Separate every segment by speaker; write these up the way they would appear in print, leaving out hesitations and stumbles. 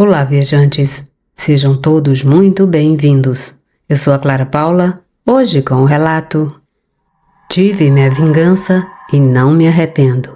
Speaker 1: Olá, viajantes! Sejam todos muito bem-vindos. Eu sou a Clara Paula, hoje com o relato Tive minha vingança e não me arrependo.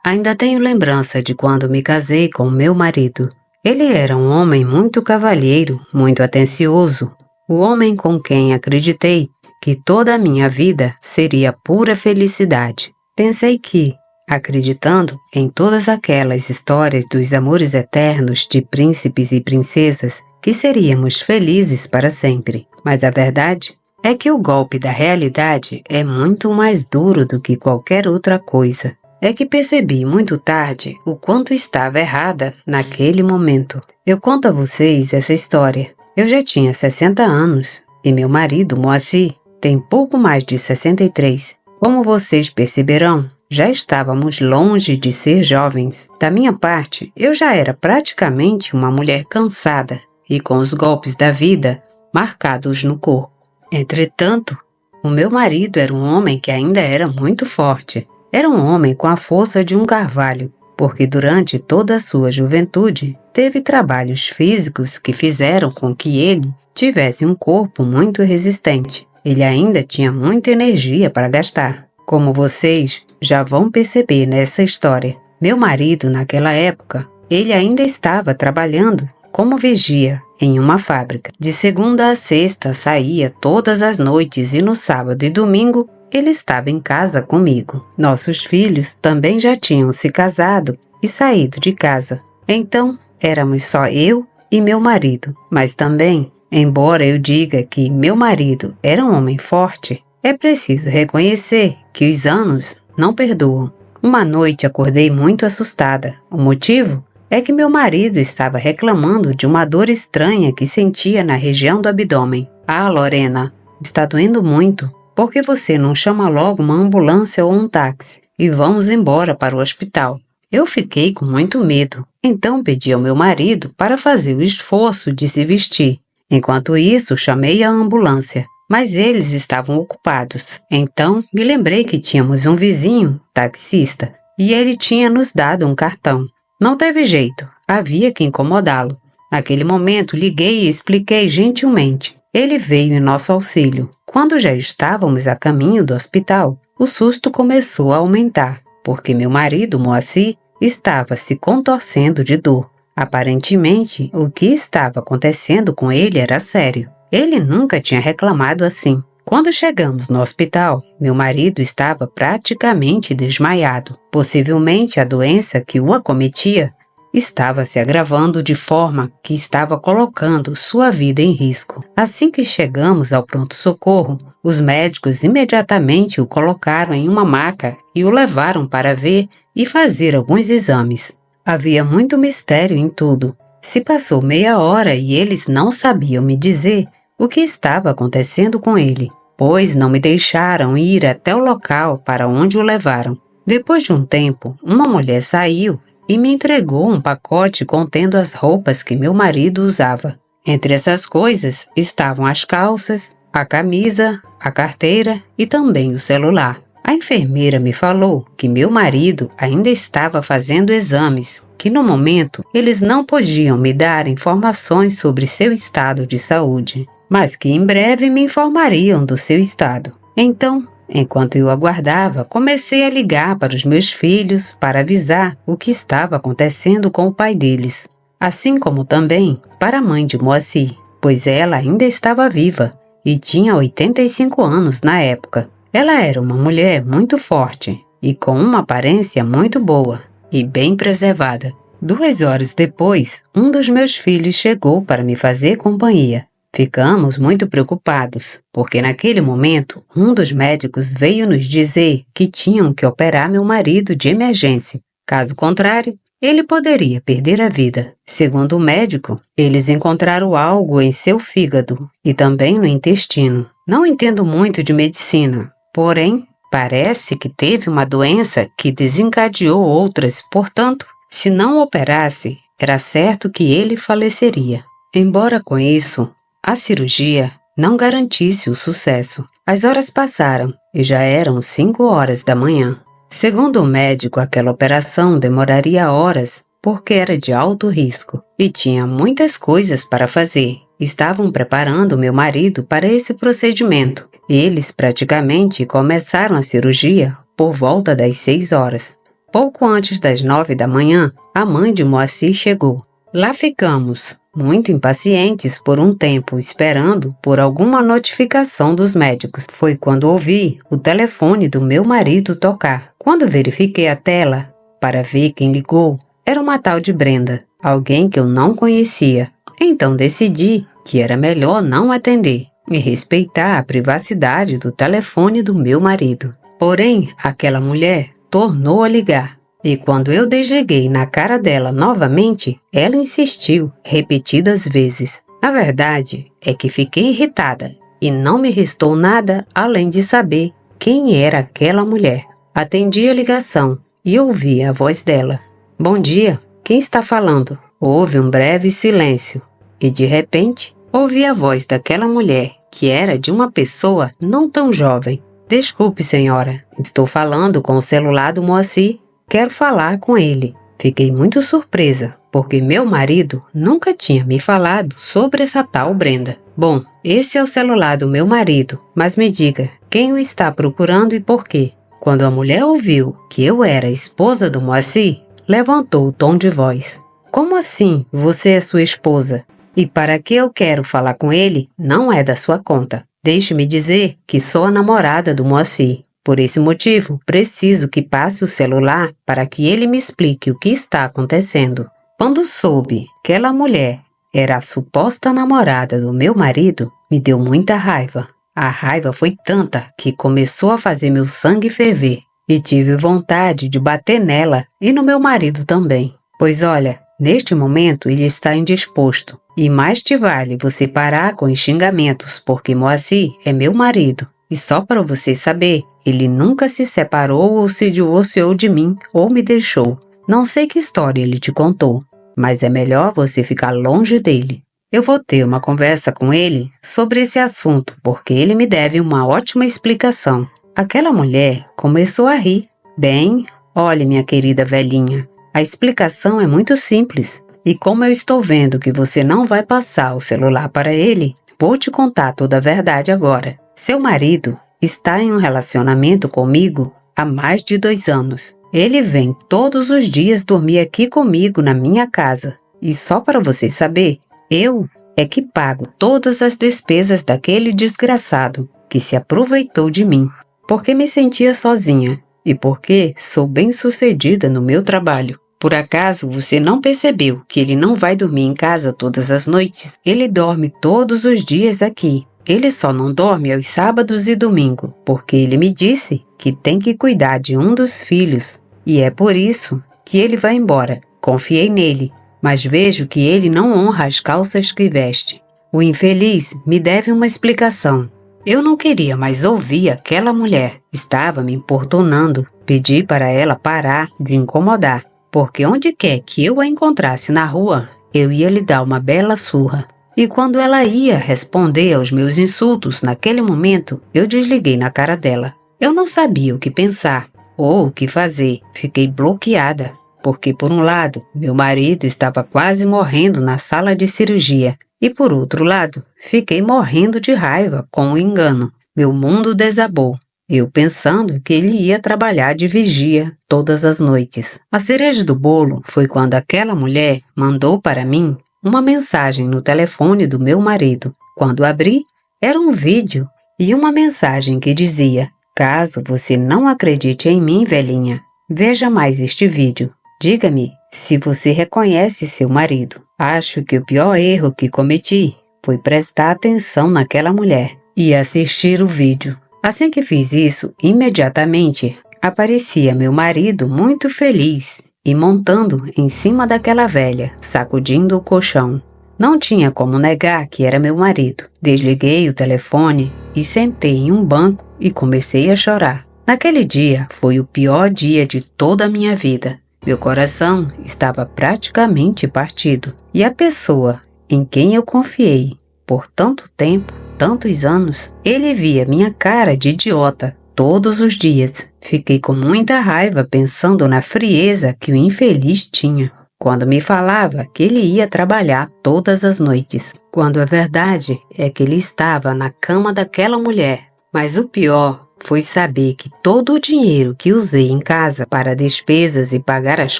Speaker 1: Ainda tenho lembrança de quando me casei com meu marido. Ele era um homem muito cavalheiro, muito atencioso, o homem com quem acreditei que toda a minha vida seria pura felicidade. Pensei que, acreditando em todas aquelas histórias dos amores eternos de príncipes e princesas, que seríamos felizes para sempre. Mas a verdade é que o golpe da realidade é muito mais duro do que qualquer outra coisa. É que percebi muito tarde o quanto estava errada naquele momento. Eu conto a vocês essa história. Eu já tinha 60 anos e meu marido, Moacir, tem pouco mais de 63. Como vocês perceberão, já estávamos longe de ser jovens. Da minha parte, eu já era praticamente uma mulher cansada e com os golpes da vida marcados no corpo. Entretanto, o meu marido era um homem que ainda era muito forte. Era um homem com a força de um carvalho, porque durante toda a sua juventude teve trabalhos físicos que fizeram com que ele tivesse um corpo muito resistente. Ele ainda tinha muita energia para gastar. Como vocês já vão perceber nessa história, meu marido naquela época, ele ainda estava trabalhando como vigia em uma fábrica. De segunda a sexta saía todas as noites e no sábado e domingo ele estava em casa comigo. Nossos filhos também já tinham se casado e saído de casa. Então, éramos só eu e meu marido. Mas também, embora eu diga que meu marido era um homem forte, é preciso reconhecer que os anos não perdoam. Uma noite acordei muito assustada. O motivo é que meu marido estava reclamando de uma dor estranha que sentia na região do abdômen. Ah, Lorena, está doendo muito. Por que você não chama logo uma ambulância ou um táxi e vamos embora para o hospital? Eu fiquei com muito medo, então pedi ao meu marido para fazer o esforço de se vestir. Enquanto isso, chamei a ambulância, mas eles estavam ocupados. Então, me lembrei que tínhamos um vizinho, taxista, e ele tinha nos dado um cartão. Não teve jeito, havia que incomodá-lo. Naquele momento, liguei e expliquei gentilmente. Ele veio em nosso auxílio. Quando já estávamos a caminho do hospital, o susto começou a aumentar, porque meu marido, Moacir, estava se contorcendo de dor. Aparentemente, o que estava acontecendo com ele era sério. Ele nunca tinha reclamado assim. Quando chegamos no hospital, meu marido estava praticamente desmaiado. Possivelmente a doença que o acometia estava se agravando de forma que estava colocando sua vida em risco. Assim que chegamos ao pronto-socorro, os médicos imediatamente o colocaram em uma maca e o levaram para ver e fazer alguns exames. Havia muito mistério em tudo. Se passou meia hora e eles não sabiam me dizer o que estava acontecendo com ele, pois não me deixaram ir até o local para onde o levaram. Depois de um tempo, uma mulher saiu e me entregou um pacote contendo as roupas que meu marido usava. Entre essas coisas estavam as calças, a camisa, a carteira e também o celular. A enfermeira me falou que meu marido ainda estava fazendo exames, que no momento eles não podiam me dar informações sobre seu estado de saúde, mas que em breve me informariam do seu estado. Então, enquanto eu aguardava, comecei a ligar para os meus filhos para avisar o que estava acontecendo com o pai deles, assim como também para a mãe de Moacir, pois ela ainda estava viva e tinha 85 anos na época. Ela era uma mulher muito forte e com uma aparência muito boa e bem preservada. 2 horas depois, um dos meus filhos chegou para me fazer companhia. Ficamos muito preocupados, porque naquele momento, um dos médicos veio nos dizer que tinham que operar meu marido de emergência. Caso contrário, ele poderia perder a vida. Segundo o médico, eles encontraram algo em seu fígado e também no intestino. Não entendo muito de medicina, porém, parece que teve uma doença que desencadeou outras, portanto, se não operasse, era certo que ele faleceria. Embora com isso, a cirurgia não garantisse o sucesso. As horas passaram e já eram 5 horas da manhã. Segundo o médico, aquela operação demoraria horas porque era de alto risco e tinha muitas coisas para fazer. Estavam preparando meu marido para esse procedimento. Eles praticamente começaram a cirurgia por volta das 6 horas. Pouco antes das 9 da manhã, a mãe de Moacir chegou. Lá ficamos, muito impacientes por um tempo, esperando por alguma notificação dos médicos. Foi quando ouvi o telefone do meu marido tocar. Quando verifiquei a tela para ver quem ligou, era uma tal de Brenda, alguém que eu não conhecia. Então decidi que era melhor não atender e respeitar a privacidade do telefone do meu marido. Porém, aquela mulher tornou a ligar. E quando eu desliguei na cara dela novamente, ela insistiu repetidas vezes. A verdade é que fiquei irritada e não me restou nada além de saber quem era aquela mulher. Atendi a ligação e ouvi a voz dela. Bom dia, quem está falando? Houve um breve silêncio e de repente ouvi a voz daquela mulher que era de uma pessoa não tão jovem. Desculpe, senhora, estou falando com o celular do Moacir. Quero falar com ele. Fiquei muito surpresa, porque meu marido nunca tinha me falado sobre essa tal Brenda. Bom, esse é o celular do meu marido, mas me diga, quem o está procurando e por quê? Quando a mulher ouviu que eu era a esposa do Moacir, levantou o tom de voz. Como assim você é sua esposa? E para que eu quero falar com ele, não é da sua conta. Deixe-me dizer que sou a namorada do Moacir. Por esse motivo, preciso que passe o celular para que ele me explique o que está acontecendo. Quando soube que aquela mulher era a suposta namorada do meu marido, me deu muita raiva. A raiva foi tanta que começou a fazer meu sangue ferver e tive vontade de bater nela e no meu marido também. Pois olha, neste momento ele está indisposto e mais te vale você parar com os xingamentos porque Moacir é meu marido. E só para você saber, ele nunca se separou ou se divorciou de mim ou me deixou. Não sei que história ele te contou, mas é melhor você ficar longe dele. Eu vou ter uma conversa com ele sobre esse assunto, porque ele me deve uma ótima explicação. Aquela mulher começou a rir. Bem, olhe, minha querida velhinha, a explicação é muito simples. E como eu estou vendo que você não vai passar o celular para ele, vou te contar toda a verdade agora. Seu marido está em um relacionamento comigo há mais de 2 anos. Ele vem todos os dias dormir aqui comigo na minha casa. E só para você saber, eu é que pago todas as despesas daquele desgraçado que se aproveitou de mim, porque me sentia sozinha e porque sou bem-sucedida no meu trabalho. Por acaso você não percebeu que ele não vai dormir em casa todas as noites? Ele dorme todos os dias aqui. Ele só não dorme aos sábados e domingo, porque ele me disse que tem que cuidar de um dos filhos. E é por isso que ele vai embora. Confiei nele, mas vejo que ele não honra as calças que veste. O infeliz me deve uma explicação. Eu não queria mais ouvir aquela mulher. Estava me importunando. Pedi para ela parar de incomodar, porque onde quer que eu a encontrasse na rua, eu ia lhe dar uma bela surra. E quando ela ia responder aos meus insultos naquele momento, eu desliguei na cara dela. Eu não sabia o que pensar ou o que fazer. Fiquei bloqueada, porque por um lado, meu marido estava quase morrendo na sala de cirurgia e por outro lado, fiquei morrendo de raiva com o engano. Meu mundo desabou. Eu pensando que ele ia trabalhar de vigia todas as noites. A cereja do bolo foi quando aquela mulher mandou para mim uma mensagem no telefone do meu marido. Quando abri, era um vídeo e uma mensagem que dizia: caso você não acredite em mim, velhinha, veja mais este vídeo. Diga-me se você reconhece seu marido. Acho que o pior erro que cometi foi prestar atenção naquela mulher e assistir o vídeo. Assim que fiz isso, imediatamente aparecia meu marido muito feliz e montando em cima daquela velha, sacudindo o colchão. Não tinha como negar que era meu marido. Desliguei o telefone e sentei em um banco e comecei a chorar. Naquele dia foi o pior dia de toda a minha vida. Meu coração estava praticamente partido. E a pessoa em quem eu confiei por tanto tempo, tantos anos, ele via minha cara de idiota todos os dias. Fiquei com muita raiva pensando na frieza que o infeliz tinha. quando me falava que ele ia trabalhar todas as noites, quando a verdade é que ele estava na cama daquela mulher. Mas o pior foi saber que todo o dinheiro que usei em casa para despesas e pagar as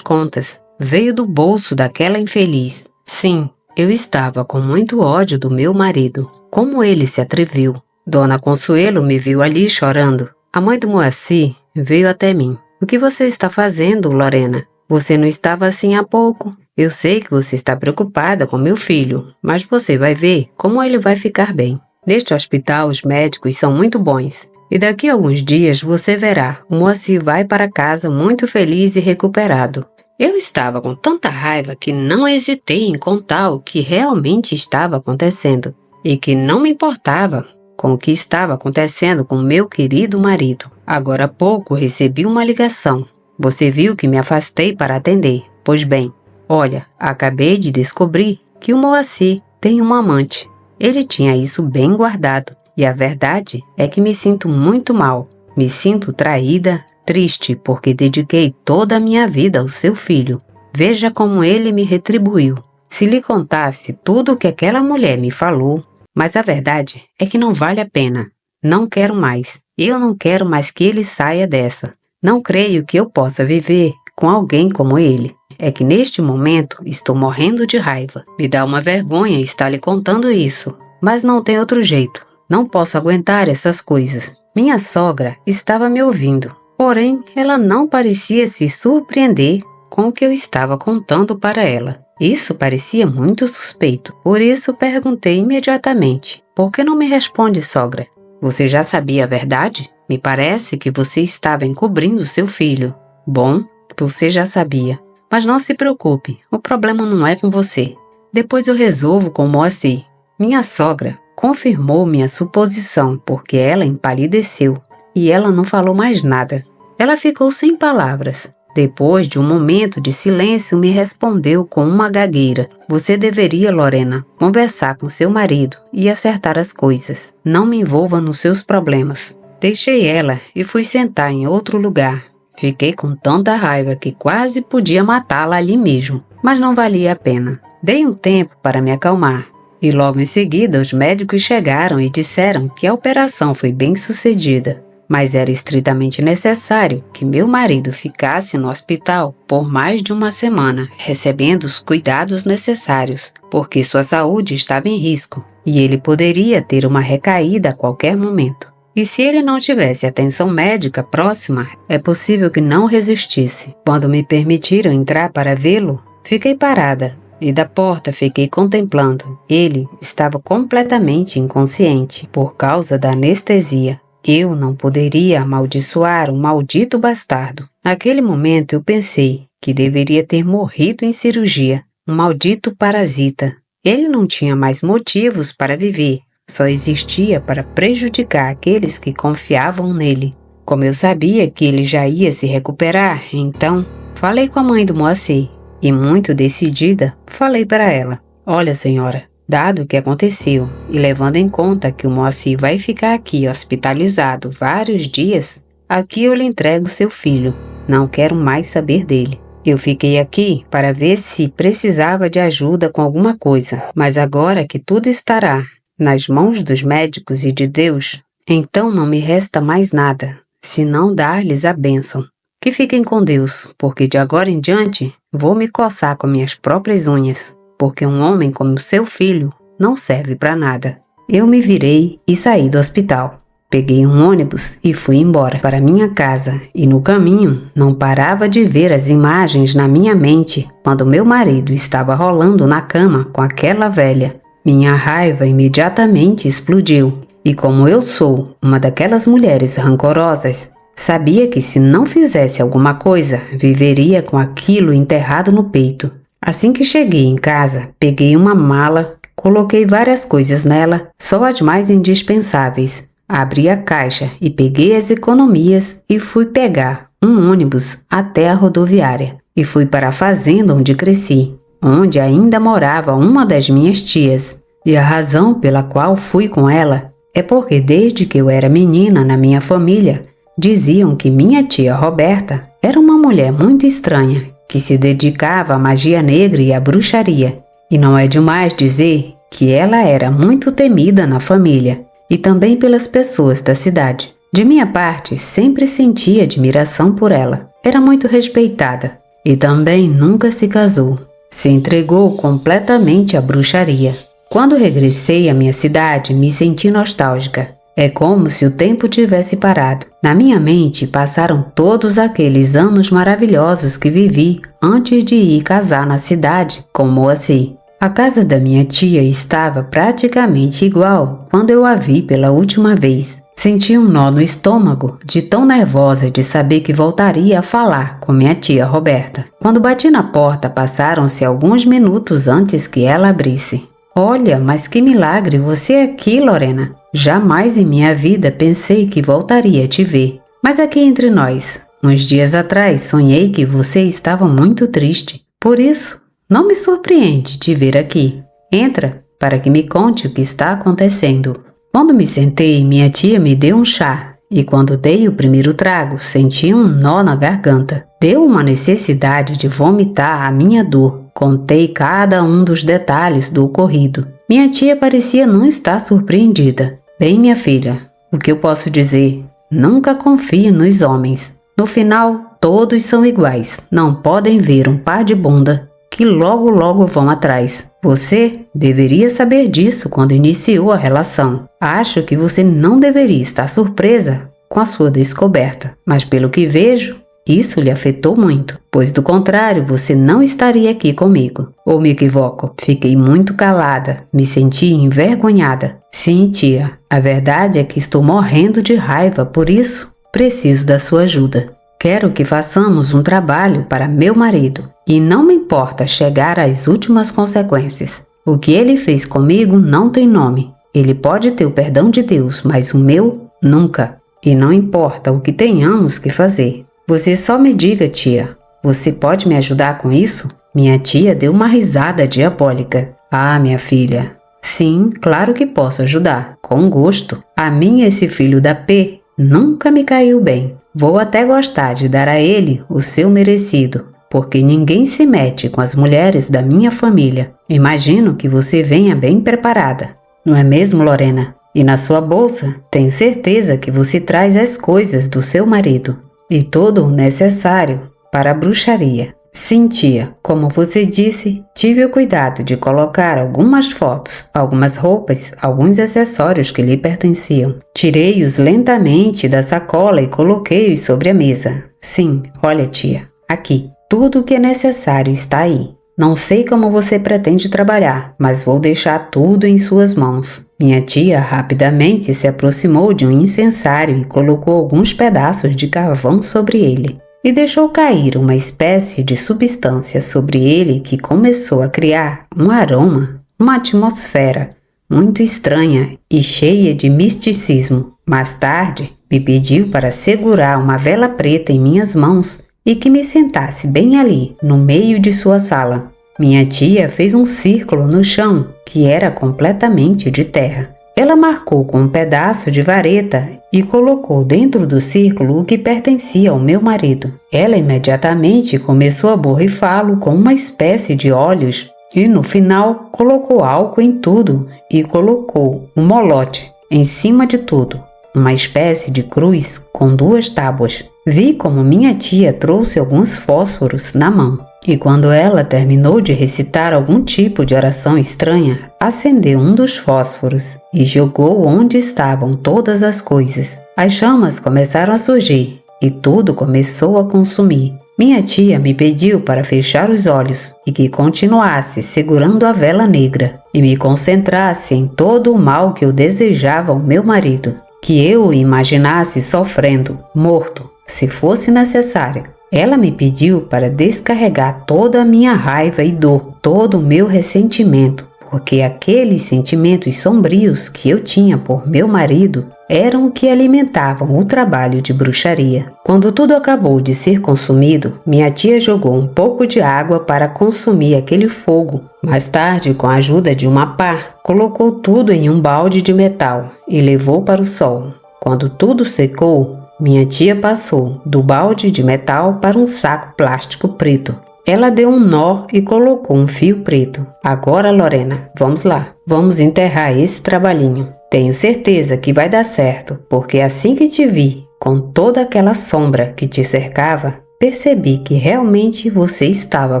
Speaker 1: contas veio do bolso daquela infeliz. Sim, eu estava com muito ódio do meu marido. Como ele se atreveu? Dona Consuelo me viu ali chorando. A mãe do Moacir veio até mim. O que você está fazendo, Lorena? Você não estava assim há pouco. Eu sei que você está preocupada com meu filho, mas você vai ver como ele vai ficar bem. Neste hospital, os médicos são muito bons. E daqui a alguns dias você verá, o Moacir vai para casa muito feliz e recuperado. Eu estava com tanta raiva que não hesitei em contar o que realmente estava acontecendo e que não me importava com o que estava acontecendo com meu querido marido. Agora há pouco recebi uma ligação. Você viu que me afastei para atender. Pois bem, olha, acabei de descobrir que o Moacir tem uma amante. Ele tinha isso bem guardado. E a verdade é que me sinto muito mal. Me sinto traída, triste, porque dediquei toda a minha vida ao seu filho. Veja como ele me retribuiu. Se lhe contasse tudo o que aquela mulher me falou, mas a verdade é que não vale a pena. Não quero mais. Eu não quero mais que ele saia dessa. Não creio que eu possa viver com alguém como ele. É que neste momento estou morrendo de raiva. Me dá uma vergonha estar lhe contando isso. Mas não tem outro jeito. Não posso aguentar essas coisas. Minha sogra estava me ouvindo. Porém, ela não parecia se surpreender com o que eu estava contando para ela. Isso parecia muito suspeito. Por isso perguntei imediatamente. Por que não me responde, sogra? Você já sabia a verdade? Me parece que você estava encobrindo seu filho. Bom, você já sabia. Mas não se preocupe, o problema não é com você. Depois eu resolvo com o Moacir. Minha sogra confirmou minha suposição porque ela empalideceu e ela não falou mais nada. Ela ficou sem palavras. Depois de um momento de silêncio, me respondeu com uma gagueira. Você deveria, Lorena, conversar com seu marido e acertar as coisas. Não me envolva nos seus problemas. Deixei ela e fui sentar em outro lugar. Fiquei com tanta raiva que quase podia matá-la ali mesmo, mas não valia a pena. Dei um tempo para me acalmar. E logo em seguida os médicos chegaram e disseram que a operação foi bem sucedida. Mas era estritamente necessário que meu marido ficasse no hospital por mais de uma semana, recebendo os cuidados necessários, porque sua saúde estava em risco e ele poderia ter uma recaída a qualquer momento. E se ele não tivesse atenção médica próxima, é possível que não resistisse. Quando me permitiram entrar para vê-lo, fiquei parada e da porta fiquei contemplando. Ele estava completamente inconsciente por causa da anestesia. Eu não poderia amaldiçoar um maldito bastardo. Naquele momento eu pensei que deveria ter morrido em cirurgia. Um maldito parasita. Ele não tinha mais motivos para viver. Só existia para prejudicar aqueles que confiavam nele. Como eu sabia que ele já ia se recuperar, então falei com a mãe do Moacir. E muito decidida, falei para ela. Olha, senhora, dado o que aconteceu e levando em conta que o Moacir vai ficar aqui hospitalizado vários dias, aqui eu lhe entrego seu filho. Não quero mais saber dele. Eu fiquei aqui para ver se precisava de ajuda com alguma coisa, mas agora que tudo estará nas mãos dos médicos e de Deus, então não me resta mais nada, senão dar-lhes a bênção. Que fiquem com Deus, porque de agora em diante vou me coçar com minhas próprias unhas, porque um homem como seu filho não serve para nada. Eu me virei e saí do hospital. Peguei um ônibus e fui embora para minha casa, e no caminho não parava de ver as imagens na minha mente quando meu marido estava rolando na cama com aquela velha. Minha raiva imediatamente explodiu, e como eu sou uma daquelas mulheres rancorosas, sabia que se não fizesse alguma coisa, viveria com aquilo enterrado no peito. Assim que cheguei em casa, peguei uma mala, coloquei várias coisas nela, só as mais indispensáveis. Abri a caixa e peguei as economias e fui pegar um ônibus até a rodoviária. E fui para a fazenda onde cresci, onde ainda morava uma das minhas tias. E a razão pela qual fui com ela é porque desde que eu era menina na minha família, diziam que minha tia Roberta era uma mulher muito estranha, que se dedicava à magia negra e à bruxaria. E não é demais dizer que ela era muito temida na família e também pelas pessoas da cidade. De minha parte, sempre senti admiração por ela. Era muito respeitada e também nunca se casou. Se entregou completamente à bruxaria. Quando regressei à minha cidade, me senti nostálgica. É como se o tempo tivesse parado. Na minha mente passaram todos aqueles anos maravilhosos que vivi antes de ir casar na cidade com Moacir. A casa da minha tia estava praticamente igual quando eu a vi pela última vez. Senti um nó no estômago de tão nervosa de saber que voltaria a falar com minha tia Roberta. Quando bati na porta, passaram-se alguns minutos antes que ela abrisse. Olha, mas que milagre você aqui, Lorena. Jamais em minha vida pensei que voltaria a te ver. Mas aqui entre nós, uns dias atrás sonhei que você estava muito triste. Por isso, não me surpreende te ver aqui. Entra para que me conte o que está acontecendo. Quando me sentei, minha tia me deu um chá e quando dei o primeiro trago, senti um nó na garganta. Deu uma necessidade de vomitar a minha dor. Contei cada um dos detalhes do ocorrido. Minha tia parecia não estar surpreendida. Bem, minha filha, o que eu posso dizer? Nunca confie nos homens. No final, todos são iguais. Não podem ver um par de bunda que logo vão atrás. Você deveria saber disso quando iniciou a relação. Acho que você não deveria estar surpresa com a sua descoberta, mas pelo que vejo, isso lhe afetou muito, pois do contrário você não estaria aqui comigo. Ou me equivoco? Fiquei muito calada, me senti envergonhada. Sim, tia, a verdade é que estou morrendo de raiva, por isso preciso da sua ajuda. Quero que façamos um trabalho para meu marido e não me importa chegar às últimas consequências. O que ele fez comigo não tem nome. Ele pode ter o perdão de Deus, mas o meu, nunca. E não importa o que tenhamos que fazer. Você só me diga, tia. Você pode me ajudar com isso? Minha tia deu uma risada diabólica. Ah, minha filha. Sim, claro que posso ajudar. Com gosto. A mim esse filho da P nunca me caiu bem. Vou até gostar de dar a ele o seu merecido, porque ninguém se mete com as mulheres da minha família. Imagino que você venha bem preparada. Não é mesmo, Lorena? E na sua bolsa, tenho certeza que você traz as coisas do seu marido e todo o necessário para a bruxaria. Sim, tia, como você disse, tive o cuidado de colocar algumas fotos, algumas roupas, alguns acessórios que lhe pertenciam. Tirei-os lentamente da sacola e coloquei-os sobre a mesa. Sim, olha, tia, aqui, tudo o que é necessário está aí. Não sei como você pretende trabalhar, mas vou deixar tudo em suas mãos. Minha tia rapidamente se aproximou de um incensário e colocou alguns pedaços de carvão sobre ele. E deixou cair uma espécie de substância sobre ele que começou a criar um aroma, uma atmosfera muito estranha e cheia de misticismo. Mais tarde, me pediu para segurar uma vela preta em minhas mãos e que me sentasse bem ali, no meio de sua sala. Minha tia fez um círculo no chão, que era completamente de terra. Ela marcou com um pedaço de vareta e colocou dentro do círculo o que pertencia ao meu marido. Ela imediatamente começou a borrifá-lo com uma espécie de óleos e no final colocou álcool em tudo e colocou um molote em cima de tudo, uma espécie de cruz com 2 tábuas. Vi como minha tia trouxe alguns fósforos na mão. E quando ela terminou de recitar algum tipo de oração estranha, acendeu um dos fósforos e jogou onde estavam todas as coisas. As chamas começaram a surgir e tudo começou a consumir. Minha tia me pediu para fechar os olhos e que continuasse segurando a vela negra e me concentrasse em todo o mal que eu desejava ao meu marido, que eu o imaginasse sofrendo, morto, se fosse necessário. Ela me pediu para descarregar toda a minha raiva e dor, todo o meu ressentimento, porque aqueles sentimentos sombrios que eu tinha por meu marido eram o que alimentavam o trabalho de bruxaria. Quando tudo acabou de ser consumido, minha tia jogou um pouco de água para consumir aquele fogo. Mais tarde, com a ajuda de uma pá, colocou tudo em um balde de metal e levou para o sol. Quando tudo secou, minha tia passou do balde de metal para um saco plástico preto. Ela deu um nó e colocou um fio preto. Agora, Lorena, vamos lá. Vamos enterrar esse trabalhinho. Tenho certeza que vai dar certo, porque assim que te vi, com toda aquela sombra que te cercava, percebi que realmente você estava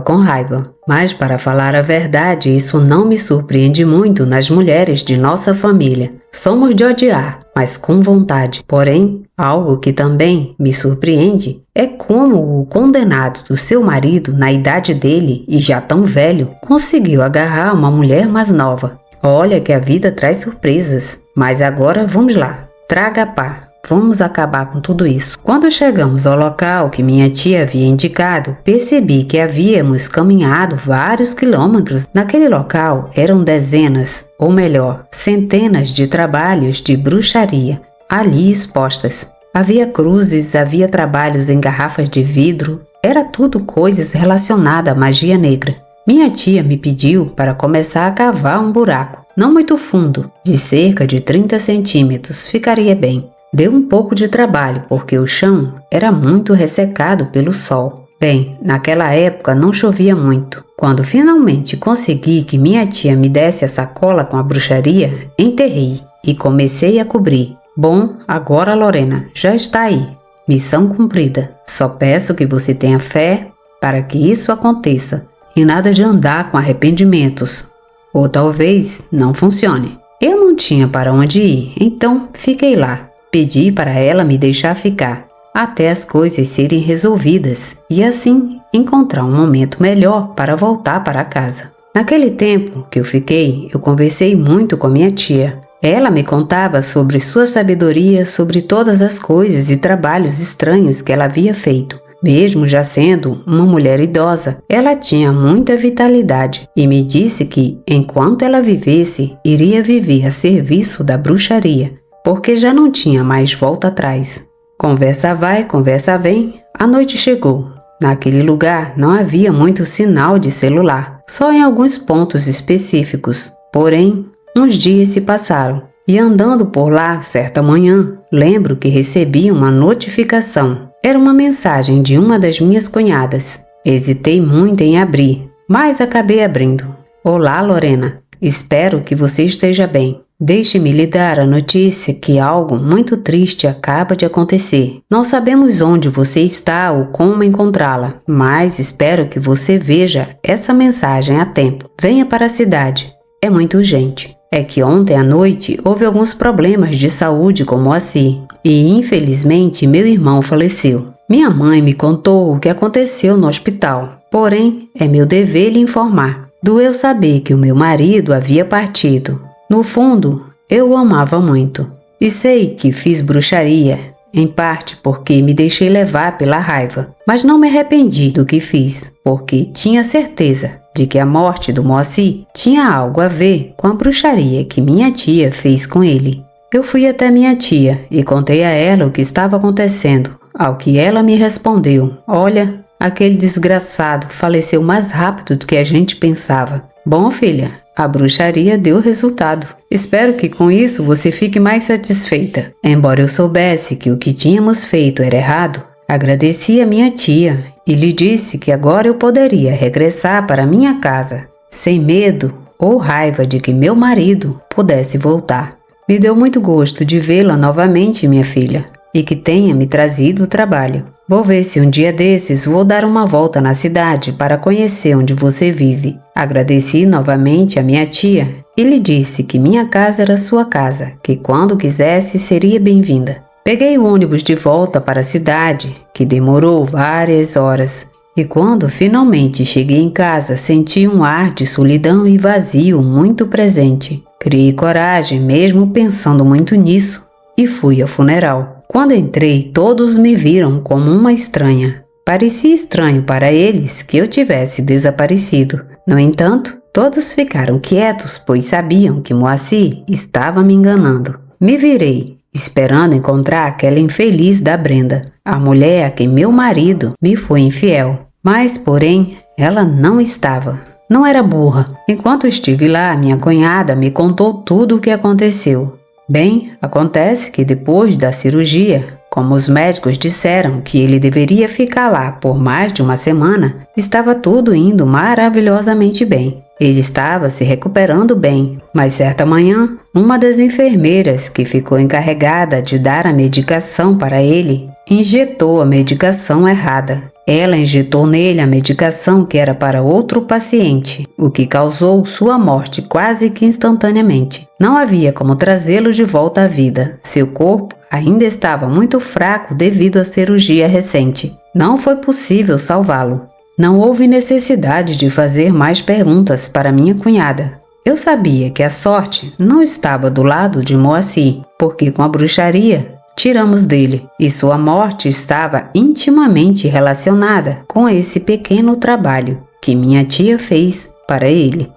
Speaker 1: com raiva. Mas, para falar a verdade, isso não me surpreende muito nas mulheres de nossa família. Somos de odiar, mas com vontade. Porém, algo que também me surpreende é como o condenado do seu marido, na idade dele e já tão velho, conseguiu agarrar uma mulher mais nova. Olha que a vida traz surpresas. Mas agora vamos lá. Traga a pá. Vamos acabar com tudo isso. Quando chegamos ao local que minha tia havia indicado, percebi que havíamos caminhado vários quilômetros. Naquele local eram dezenas, ou melhor, centenas de trabalhos de bruxaria ali expostas. Havia cruzes, havia trabalhos em garrafas de vidro, era tudo coisas relacionadas à magia negra. Minha tia me pediu para começar a cavar um buraco, não muito fundo, de cerca de 30 centímetros, ficaria bem. Deu um pouco de trabalho, porque o chão era muito ressecado pelo sol. Bem, naquela época não chovia muito. Quando finalmente consegui que minha tia me desse a sacola com a bruxaria, enterrei e comecei a cobrir. Bom, agora Lorena, já está aí. Missão cumprida. Só peço que você tenha fé para que isso aconteça e nada de andar com arrependimentos. Ou talvez não funcione. Eu não tinha para onde ir, então fiquei lá. Pedi para ela me deixar ficar, até as coisas serem resolvidas e assim encontrar um momento melhor para voltar para casa. Naquele tempo que eu fiquei, eu conversei muito com minha tia. Ela me contava sobre sua sabedoria, sobre todas as coisas e trabalhos estranhos que ela havia feito. Mesmo já sendo uma mulher idosa, ela tinha muita vitalidade e me disse que, enquanto ela vivesse, iria viver a serviço da bruxaria, porque já não tinha mais volta atrás. Conversa vai, conversa vem, a noite chegou. Naquele lugar não havia muito sinal de celular, só em alguns pontos específicos. Porém, uns dias se passaram e andando por lá certa manhã, lembro que recebi uma notificação. Era uma mensagem de uma das minhas cunhadas. Hesitei muito em abrir, mas acabei abrindo. Olá, Lorena. Espero que você esteja bem. Deixe-me lhe dar a notícia que algo muito triste acaba de acontecer. Não sabemos onde você está ou como encontrá-la, mas espero que você veja essa mensagem a tempo. Venha para a cidade. É muito urgente. É que ontem à noite houve alguns problemas de saúde com Moacir e, infelizmente, meu irmão faleceu. Minha mãe me contou o que aconteceu no hospital, porém, é meu dever lhe informar. Doeu saber que o meu marido havia partido. No fundo, eu o amava muito. E sei que fiz bruxaria, em parte porque me deixei levar pela raiva. Mas não me arrependi do que fiz, porque tinha certeza de que a morte do Moacir tinha algo a ver com a bruxaria que minha tia fez com ele. Eu fui até minha tia e contei a ela o que estava acontecendo, ao que ela me respondeu: olha, aquele desgraçado faleceu mais rápido do que a gente pensava. Bom, filha, a bruxaria deu resultado. Espero que com isso você fique mais satisfeita. Embora eu soubesse que o que tínhamos feito era errado, agradeci a minha tia e lhe disse que agora eu poderia regressar para minha casa, sem medo ou raiva de que meu marido pudesse voltar. Me deu muito gosto de vê-la novamente, minha filha, e que tenha me trazido o trabalho. Vou ver se um dia desses vou dar uma volta na cidade para conhecer onde você vive. Agradeci novamente a minha tia e lhe disse que minha casa era sua casa, que quando quisesse seria bem-vinda. Peguei o ônibus de volta para a cidade, que demorou várias horas. E quando finalmente cheguei em casa, senti um ar de solidão e vazio muito presente. Criei coragem, mesmo pensando muito nisso, e fui ao funeral. Quando entrei, todos me viram como uma estranha. Parecia estranho para eles que eu tivesse desaparecido. No entanto, todos ficaram quietos, pois sabiam que Moacir estava me enganando. Me virei, esperando encontrar aquela infeliz da Brenda, a mulher a quem meu marido me foi infiel. Mas, porém, ela não estava. Não era burra. Enquanto estive lá, minha cunhada me contou tudo o que aconteceu. Bem, acontece que depois da cirurgia, Como os médicos disseram que ele deveria ficar lá por mais de uma semana, estava tudo indo maravilhosamente bem. Ele estava se recuperando bem, mas certa manhã, uma das enfermeiras que ficou encarregada de dar a medicação para ele, injetou a medicação errada. Ela injetou nele a medicação que era para outro paciente, o que causou sua morte quase que instantaneamente. Não havia como trazê-lo de volta à vida. Seu corpo ainda estava muito fraco devido à cirurgia recente. Não foi possível salvá-lo. Não houve necessidade de fazer mais perguntas para minha cunhada. Eu sabia que a sorte não estava do lado de Moacir, porque com a bruxaria tiramos dele, e sua morte estava intimamente relacionada com esse pequeno trabalho que minha tia fez para ele.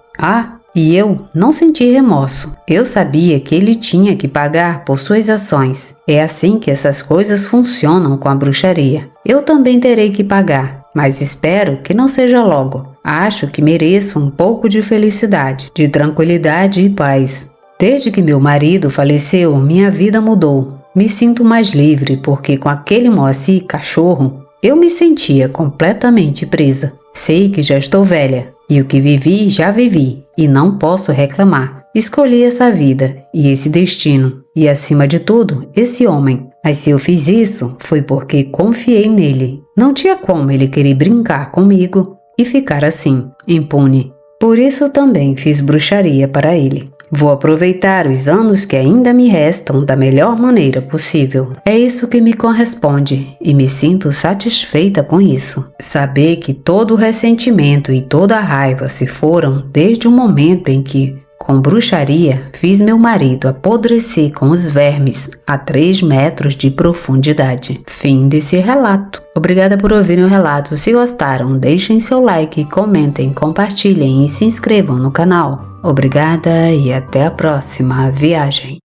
Speaker 1: E eu não senti remorso. Eu sabia que ele tinha que pagar por suas ações. É assim que essas coisas funcionam com a bruxaria. Eu também terei que pagar, mas espero que não seja logo. Acho que mereço um pouco de felicidade, de tranquilidade e paz. Desde que meu marido faleceu, minha vida mudou. Me sinto mais livre porque com aquele Moacir cachorro, eu me sentia completamente presa. Sei que já estou velha e o que vivi, já vivi e não posso reclamar. Escolhi essa vida e esse destino e, acima de tudo, esse homem. Mas se eu fiz isso, foi porque confiei nele. Não tinha como ele querer brincar comigo e ficar assim, impune. Por isso também fiz bruxaria para ele. Vou aproveitar os anos que ainda me restam da melhor maneira possível. É isso que me corresponde e me sinto satisfeita com isso. Saber que todo o ressentimento e toda a raiva se foram desde o momento em que, com bruxaria, fiz meu marido apodrecer com os vermes a 3 metros de profundidade. Fim desse relato. Obrigada por ouvirem o relato. Se gostaram, deixem seu like, comentem, compartilhem e se inscrevam no canal. Obrigada e até a próxima viagem.